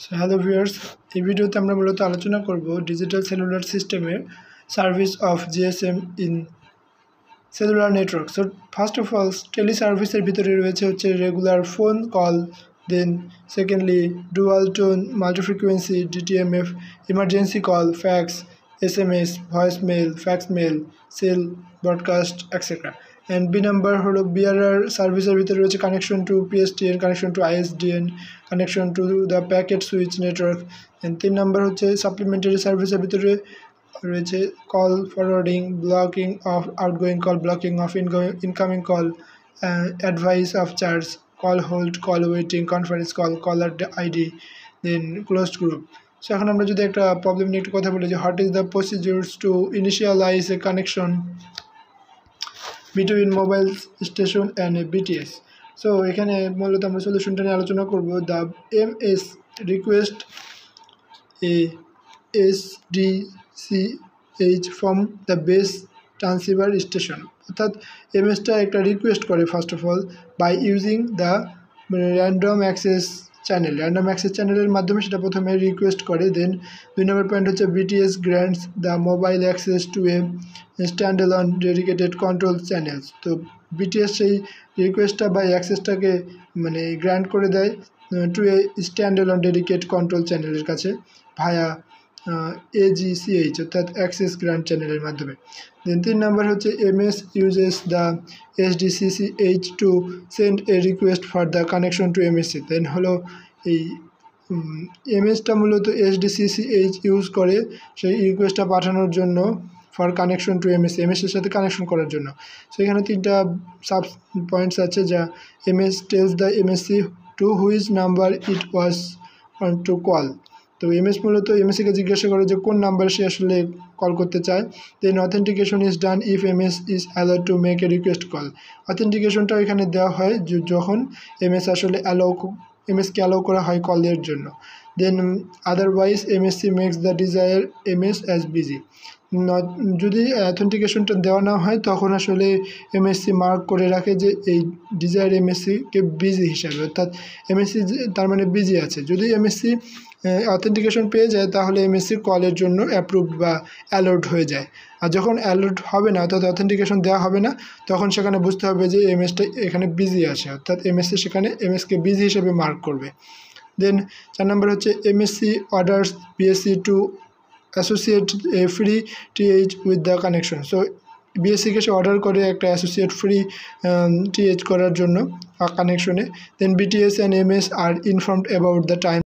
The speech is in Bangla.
হ্যালো ভিউয়ার্স, এই ভিডিওতে আমরা মূলত আলোচনা করব ডিজিটাল সেলুলার সিস্টেমের service of GSM in cellular network. So first of all, tele সার্ভিসের ভিতরে রয়েছে regular phone call, then secondly dual tone multifrequency DTMF, emergency call, fax, SMS, voice mail, fax mail, cell, broadcast etcetera. And B number হলো বিআরআর সার্ভিসের ভিতরে রয়েছে connection to PSTN, connection to ISDN, connection to the packet switch network. And 3 number হচ্ছে সাপ্লিমেন্টারি সার্ভিসের ভিতরে রয়েছে call forwarding, blocking of outgoing call, blocking of incoming call, advice of charge, call hold, call waiting, conference call, caller ID, then closed group. So এখন আমরা যদি একটা প্রবলেম নিয়ে একটু কথা বলি যে what is the procedures to initialise a connection between mobile station and a BTS. So এখানে মূলত আমরা সলিউশনটা নিয়ে আলোচনা করব। The MS request a SDCH from the base transceiver station, অর্থাৎ এমএসটা একটা রিকোয়েস্ট করে first of all by using the random access channel. Random access চ্যানেলের মাধ্যমে সেটা প্রথমে রিকোয়েস্ট করে। দেন 2 নম্বর পয়েন্ট হচ্ছে BTS grants the mobile access to a stand alone dedicated control channels. তো বিটিএস সেই রিকোয়েস্টটা বা অ্যাক্সেসটাকে গ্র্যান্ট করে দেয় to a stand alone dedicate control চ্যানেলের কাছে ভায়া AGCH, অর্থাৎ অ্যাক্সেস গ্র্যান্ট চ্যানেলের মাধ্যমে। দেন 3 নাম্বার হচ্ছে MS uses the SDCCH to send a request for the connection to MSC. Then হলো এই এমএসটা মূলত SDCCH ইউজ করে সেই রিকোয়েস্টটা পাঠানোর জন্য ফর কানেকশন টু এমএসসি, এমএসসির সাথে কানেকশন করার জন্য। সো এখানে 3টা সাব পয়েন্টস আছে যা MS tells the MSC to which number it was to call. তো এমএস মূলত এমএসসিকে জিজ্ঞাসা করে যে কোন নাম্বারে সে আসলে কল করতে চায়। Then authentication is done if MS is allowed to make a request call. অথেন্টিকেশনটাও এখানে দেওয়া হয় যখন এমএস আসলে এমএসকে অ্যালাউ করা হয় কলের জন্য। Then otherwise MSC makes the desire MS as busy. যদি অথেন্টিকেশনটা দেওয়া না হয় তখন আসলে এমএসসি মার্ক করে রাখে যে এই ডিজায়ার এমএসসিকে বিজি হিসাবে, অর্থাৎ এমএসসি তার মানে বিজি আছে। যদি এমএসসি অথেন্টিকেশন পেয়ে যায় তাহলে এমএসসি কলের জন্য অ্যাপ্রুভড বা অ্যালাউড হয়ে যায়। আর যখন অ্যালাউড হবে না, অর্থাৎ অথেন্টিকেশন দেওয়া হবে না, তখন সেখানে বুঝতে হবে যে এমএসটা এখানে বিজি আছে, অর্থাৎ এমএসসি সেখানে এমএসকে বিজি হিসেবে মার্ক করবে। দেন 4 নম্বর হচ্ছে MSC orders BSC to associate a free TH with the connection. So বিএসসিকে সে অর্ডার করে একটা অ্যাসোসিয়েট ফ্রি টিএইচ করার জন্য কানেকশনে। Then BTS and MS are informed about the time